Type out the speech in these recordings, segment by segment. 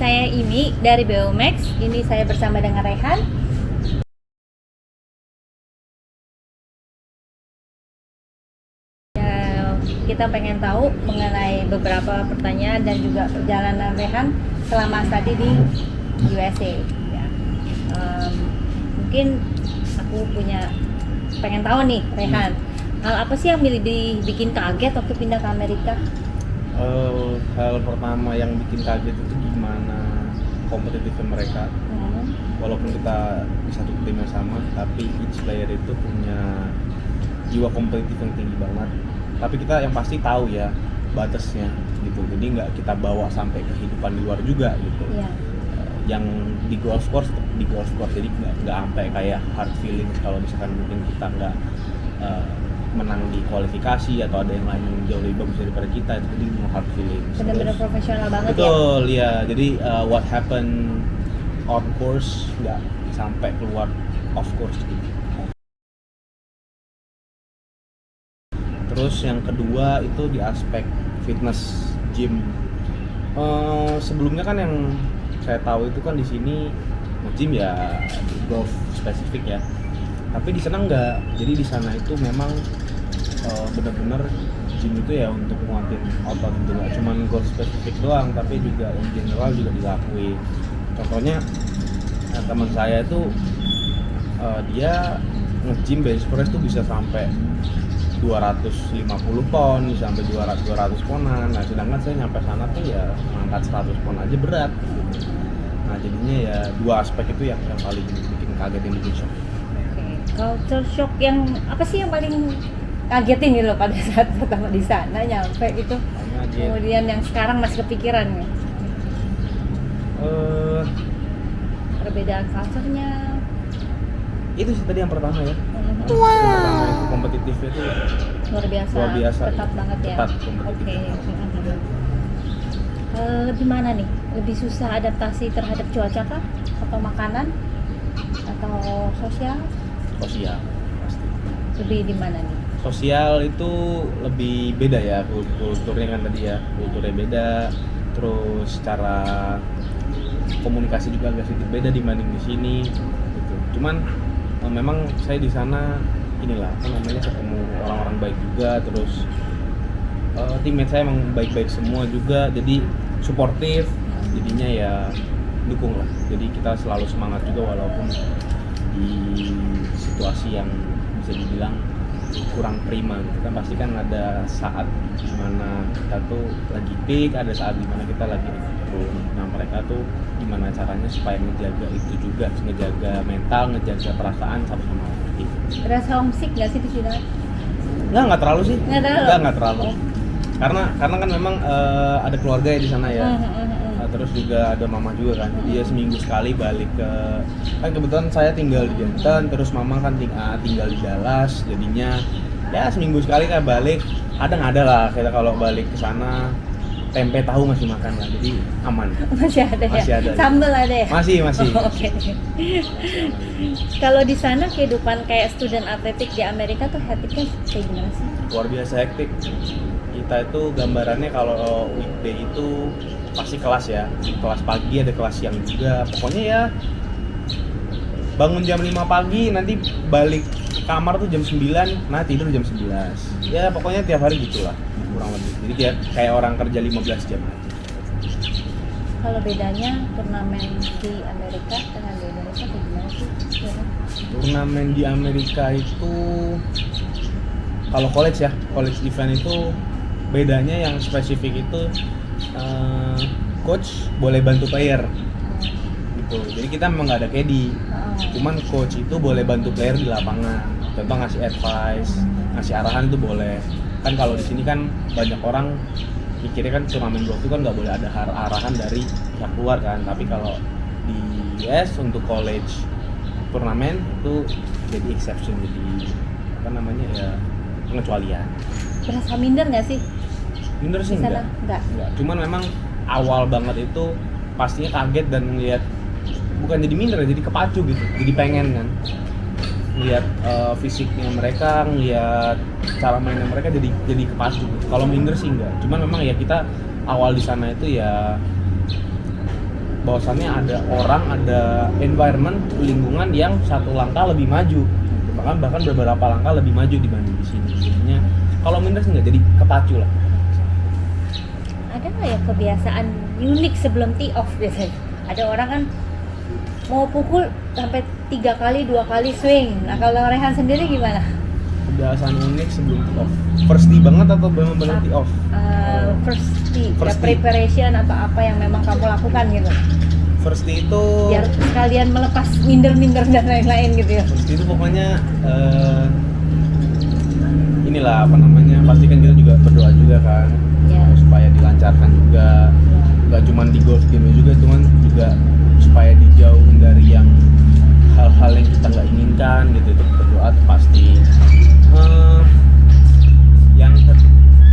Saya Imi dari BOMax. Ini saya bersama dengan Rehan. Ya, kita pengen tahu mengenai beberapa pertanyaan dan juga perjalanan Rehan selama tadi di USA. Ya. Mungkin aku pengen tahu nih Rehan, hal apa sih yang bikin kaget waktu pindah ke Amerika? Hal pertama yang bikin kaget itu gimana kompetitifnya mereka. Walaupun kita di satu tim yang sama, tapi each player itu punya jiwa kompetitif yang tinggi banget. Tapi kita yang pasti tahu ya batasnya gitu. Jadi nggak kita bawa sampai kehidupan di luar juga gitu. Yeah. Yang di golf course, jadi nggak sampai kayak hard feelings kalau misalkan mungkin kita nggak menang di kualifikasi atau ada yang lain yang jauh lebih bagus daripada kita, jadi no hard feelings. Benar-benar profesional banget. Betul ya. Jadi what happen on course nggak sampai keluar off course gitu. Terus yang kedua itu di aspek fitness gym. Sebelumnya kan yang saya tahu itu kan di sini gym ya golf spesifik ya. Tapi di sana enggak. Jadi di sana itu memang benar-benar gym itu ya untuk nguatin otot gitu, nggak cuma golf spesifik doang, tapi juga in general juga dilakuin. Contohnya teman saya itu dia nge-gym bench press tuh bisa sampai 250 pon, bisa sampai 200 ponan. Nah sedangkan saya nyampe sana tuh ya ngangkat 100 pon aja berat gitu. Nah jadinya ya dua aspek itu yang paling bikin kaget, yang bikin shock. Culture shock yang apa sih yang paling kagetin gitu loh pada saat pertama di sana nyampe gitu? Kemudian yang sekarang masih kepikiran ya? Perbedaan culture-nya. Itu sih tadi yang pertama ya. Wow. Yang pertama itu kompetitifnya itu Luar biasa ketat ya. banget ya. Ketat kompetitif. Di mana nih? Lebih susah adaptasi terhadap cuaca kah? Atau makanan? Atau sosial pasti. lebih di mana nih? Sosial itu lebih beda ya, kulturnya kan tadi ya, kulturnya beda, terus cara komunikasi juga agak sedikit beda dibanding di sini gitu. Cuman memang saya di sana inilah ketemu orang-orang baik juga, terus teammate saya emang baik-baik semua juga, jadi suportif, jadinya ya dukung lah. Jadi kita selalu semangat juga walaupun di situasi yang bisa dibilang kurang prima gitu kan, pasti kan ada saat dimana kita tuh lagi peak, ada saat dimana kita lagi turun. Nah mereka tuh gimana caranya supaya ngejaga itu juga, ngejaga mental, ngejaga perasaan satu sama lain. Rasa homesick nggak sih di sini? Nggak terlalu sih. Nggak terlalu. Oh. Karena kan memang ada keluarga ya di sana ya. Terus juga ada mama juga kan, dia seminggu sekali balik ke, kan kebetulan saya tinggal di Denton, terus mama kan tinggal di Dallas, jadinya ya seminggu sekali kan balik. Kadang ada lah kita kalau balik ke sana tempe tahu masih makan lah, jadi aman. Masih ada ya? Sambal ada ya? Masih. Oke. Kalau di sana kehidupan kayak student atletik di Amerika tuh hektiknya kayak gimana sih? Luar biasa hektik. Kita itu gambarannya kalau weekday itu pasti kelas ya, kelas pagi, ada kelas siang juga. Pokoknya ya bangun jam 5 pagi, nanti balik kamar tuh jam 9, nah tidur jam 11. Ya pokoknya tiap hari gitulah kurang lebih. Jadi kayak orang kerja 15 jam aja. Kalau bedanya turnamen di Amerika dengan di Indonesia kayak gimana sih? Turnamen di Amerika itu kalau college event itu bedanya yang spesifik itu coach boleh bantu player gitu. Jadi kita memang nggak ada caddy, cuman coach itu boleh bantu player di lapangan. Contoh ngasih advice, ngasih arahan itu boleh. Kan kalau di sini kan banyak orang mikirnya kan turnamen golf itu kan nggak boleh ada arahan dari pihak luar kan. Tapi kalau di US untuk college turnamen itu jadi exception, jadi ya pengecualian. Berasa minder nggak sih? Minder sih enggak. Cuman memang awal banget itu pastinya kaget dan ngeliat, bukan jadi minder, jadi kepacu gitu, jadi pengen kan ngeliat fisiknya mereka, ngeliat cara mainnya mereka, jadi kepacu gitu. Kalau minder sih enggak, cuman memang ya kita awal di sana itu ya bahwasannya ada orang, ada environment, lingkungan yang satu langkah lebih maju, bahkan beberapa langkah lebih maju dibanding di sini. Jadinya kalau minder sih nggak jadi kepacu lah. Ada nggak ya kebiasaan unik sebelum tee off biasanya? Ada orang kan mau pukul sampai 3 kali, 2 kali swing. Nah kalau Rehan sendiri gimana? Kebiasaan unik sebelum tee off. First tee banget atau benar-benar tee off? First tee, First ya, tee. preparation atau apa yang memang kamu lakukan gitu. First tee itu Biar sekalian melepas minder-minder dan lain-lain gitu ya. First tee itu pokoknya inilah apa namanya, pasti kan kita juga berdoa juga kan, Ya. supaya dilancarkan juga, nggak cuma di golf game juga, cuman juga supaya dijauhin dari yang hal-hal yang kita nggak inginkan gitu. Itu berdoa tuh pasti.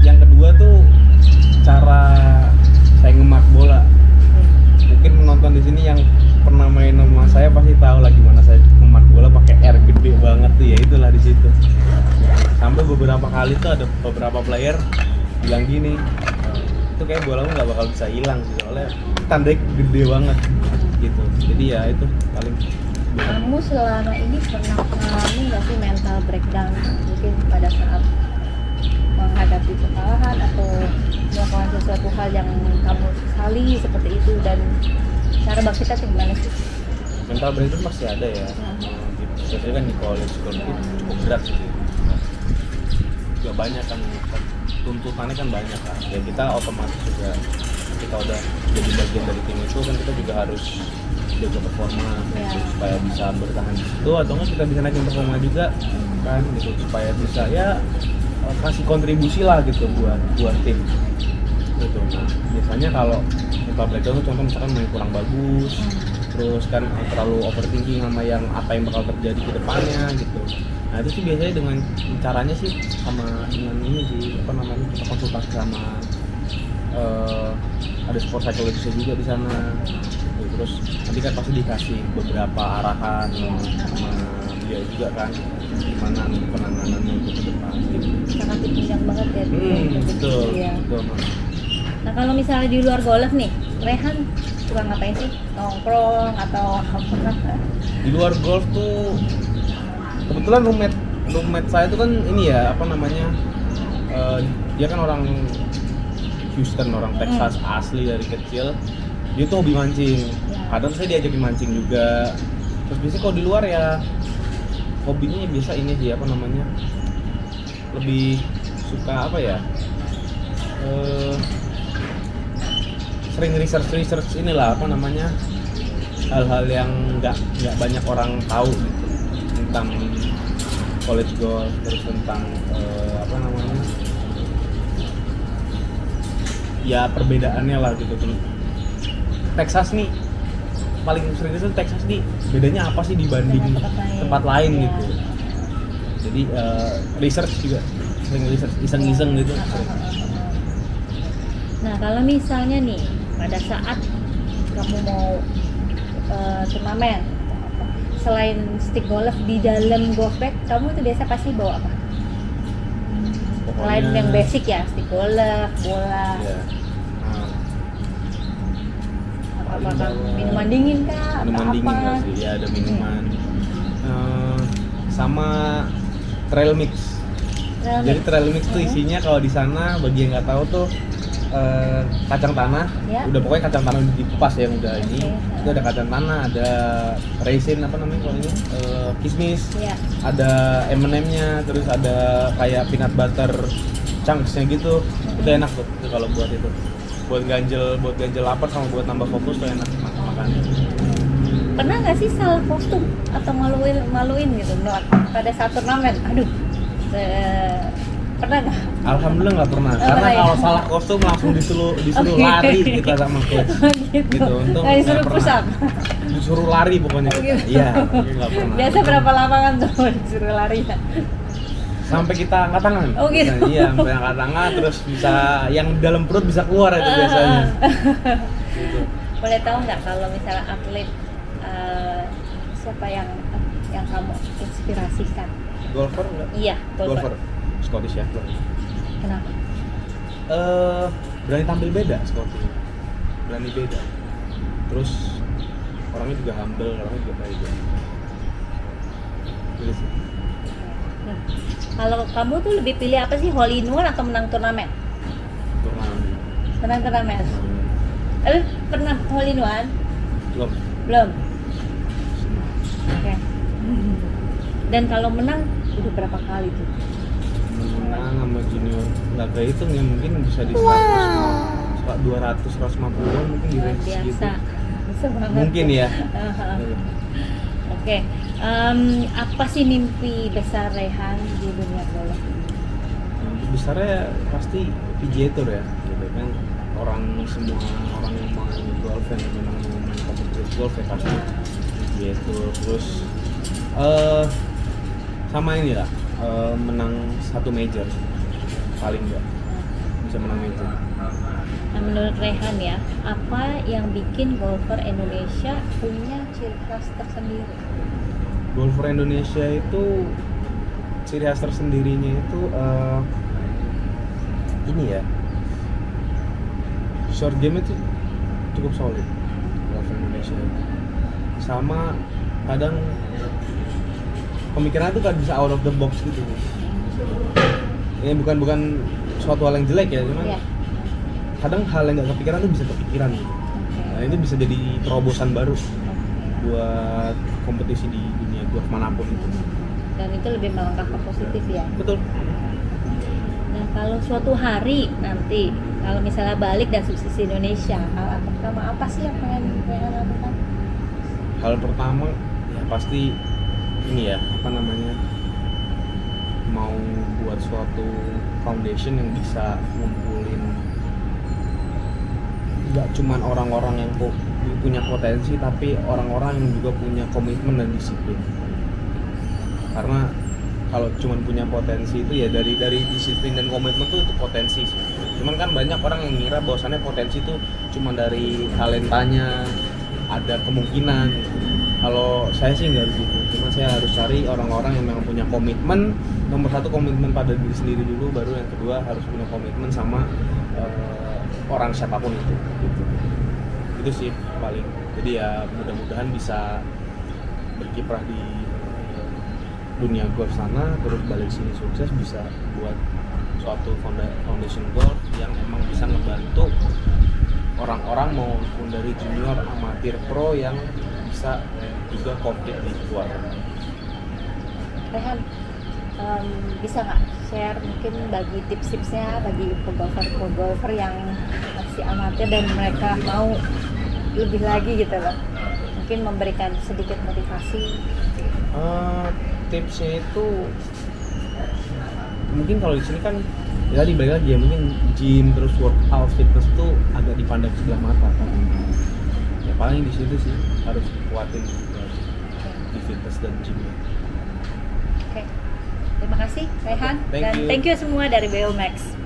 Yang kedua tuh cara saya ngemak bola. Mungkin penonton di sini yang pernah main sama saya pasti tahu lah gimana saya ngemak bola pakai air gede banget tuh, ya itulah di situ. Sampai beberapa kali tuh ada beberapa player bilang gini, itu kayak bolamu nggak bakal bisa hilang sih, soalnya tandanya gede banget gitu. Jadi ya itu paling. Kamu selama ini pernah mengalami nggak sih mental breakdown mungkin pada saat menghadapi kekalahan atau melakukan sesuatu hal yang kamu sesali seperti itu, dan cara bangkitnya tuh gimana sih? Mental breakdown pasti ada ya. Biasanya kan di college itu cukup berat sih. Juga banyak kan, tuntutannya kan banyak kan. Ya kita otomatis juga, kita udah jadi bagian dari tim itu kan, kita juga harus jaga performa supaya bisa bertahan di situ, atau enggak kita bisa naikin performa juga kan gitu, supaya bisa ya kasih kontribusi lah gitu buat tim gitu. Nah, biasanya kalau mental breakdown tuh contoh misalkan main kurang bagus, terus kan terlalu overthinking sama yang apa yang bakal terjadi ke depannya gitu. Nah itu sih biasanya dengan caranya sih sama dengan ini sih, apa namanya, kita konsultasi sama ada sport psychologist juga di sana. Terus nanti kan pasti dikasih beberapa arahan sama beliau juga kan, gimana penanganannya untuk ke depan gitu. Sangat ditunjang banget ya. Betul, Ya. betul. Nah kalau misalnya di luar golf nih, Rehan suka ngapain sih? Nongkrong atau apa? Di luar golf tuh kebetulan roommate saya tuh kan ini ya, apa namanya, dia kan orang Houston, orang Texas asli dari kecil. Dia tuh hobi mancing. Kadang saya diajakin mancing juga. Terus biasanya kalau di luar ya hobinya biasa ini sih, apa namanya, lebih suka apa ya, sering research inilah, apa namanya, hal-hal yang nggak banyak orang tahu gitu tentang college golf, terus tentang apa namanya, ya perbedaannya lah gitu. Texas nih paling sering itu Texas nih bedanya apa sih dibanding tempat lain gitu. Jadi research juga, sering research, iseng-iseng gitu. Nah kalau misalnya nih pada saat kamu mau turnamen, selain stick golf di dalam golf bag, kamu itu biasa pasti bawa apa? Selain yang basic ya, stick golf, bola. Ya. Apakah minuman dingin kah? Minuman atau dingin apa? sih, ya ada minuman. Sama trail mix. Jadi trail mix tuh isinya kalau di sana bagi yang nggak tahu tuh kacang tanah. Ya. Udah pokoknya kacang tanah udah dikupas ya, udah ini. Itu ada kacang tanah, ada raisin, apa namanya kalau ini, kismis. Ya. Ada M&M-nya, terus ada kayak peanut butter chunks-nya gitu. Itu enak tuh kalau buat itu. Buat ganjel lapar sama buat nambah fokus tuh enak makan. Pernah nggak sih salah kostum atau maluin gitu pada saat turnamen? Aduh, pernah nggak? Alhamdulillah nggak pernah. Karena ya? kalau salah kostum langsung disuruh lari kita sama coach. Gitu. Untung Nggak disuruh nggak push pernah. up? Disuruh lari pokoknya. Gitu. Iya, nggak pernah. Biasa berapa lapangan tuh disuruh lari ya? Sampai kita angkat tangan. Oh gitu. Nah, iya, sampai angkat tangan terus bisa yang dalam perut bisa keluar itu biasanya. Gitu. Boleh tahu nggak kalau misalnya atlet siapa yang kamu inspirasikan? Golfer enggak? Iya, golfer. Scottish ya. Kenapa? Berani tampil beda Scottish. Berani beda. terus orangnya juga humble, orangnya juga baik ya. Gitu sih. Nah, kalau kamu tuh lebih pilih apa sih, hole in one atau menang turnamen? Turnamen. Menang turnamen. Pernah hole in one? Belum. Belum. Oke. Dan kalau menang udah berapa kali tuh? Menang sama junior nggak kehitung ya, mungkin bisa di 100, 200, 150 mungkin di Luar range biasa. gitu. Bisa banget. Mungkin ya. Oke. Apa sih mimpi besar Rehan di dunia golf? Besarnya pasti PGA Tour ya, gitu kan. Semua orang yang mau golf, yang memang mau main kompetitif golf ya pasti PGA Tour. Terus sama ini lah, menang satu major paling enggak, bisa menang major. Nah, menurut Rehan ya, apa yang bikin golfer Indonesia punya ciri khas tersendiri? Golfer Indonesia itu ciri khas tersendirinya itu ini ya, short game itu cukup solid golfer Indonesia, sama kadang pemikirannya tuh kan bisa out of the box gitu. Ini bukan suatu hal yang jelek ya, cuman Iya. kadang hal yang nggak kepikiran tuh bisa kepikiran gitu. Nah itu bisa jadi terobosan baru buat kompetisi di dunia golf manapun itu. Dan itu lebih melangkah ke positif ya. Betul. Nah, kalau suatu hari nanti, kalau misalnya balik dan sukses di Indonesia, hal pertama apa sih yang pengen Rehan lakukan? Hal pertama ya pasti ini ya, apa namanya, mau buat suatu foundation yang bisa ngumpulin nggak cuman orang-orang yang punya potensi, tapi orang-orang yang juga punya komitmen dan disiplin. Karena kalau cuman punya potensi itu ya dari disiplin dan komitmen tuh itu potensi sih. Cuman kan banyak orang yang ngira bahwasannya potensi itu cuma dari talentanya, ada kemungkinan. Kalau saya sih nggak begitu, cuma saya harus cari orang-orang yang memang punya komitmen. Nomor satu komitmen pada diri sendiri dulu, baru yang kedua harus punya komitmen sama orang siapapun itu gitu. Itu sih paling. Jadi ya mudah-mudahan bisa berkiprah di dunia golf sana, terus balik sini sukses, bisa buat suatu foundation golf yang emang bisa ngebantu orang-orang maupun dari junior, amatir, pro yang bisa juga komplit di luar. Rehan, bisa nggak share mungkin bagi tips-tipsnya bagi pegolfer yang masih amatir dan mereka mau lebih lagi gitu loh, mungkin memberikan sedikit motivasi. Tipsnya itu mungkin kalau di sini kan ya tadi balik lagi ya, mungkin gym terus workout fitness itu agak dipandang sebelah mata. Ya paling di situ sih harus kuatin di fitness dan gym. Oke. Terima kasih Rehan, Thank dan you. thank you semua dari BO Max.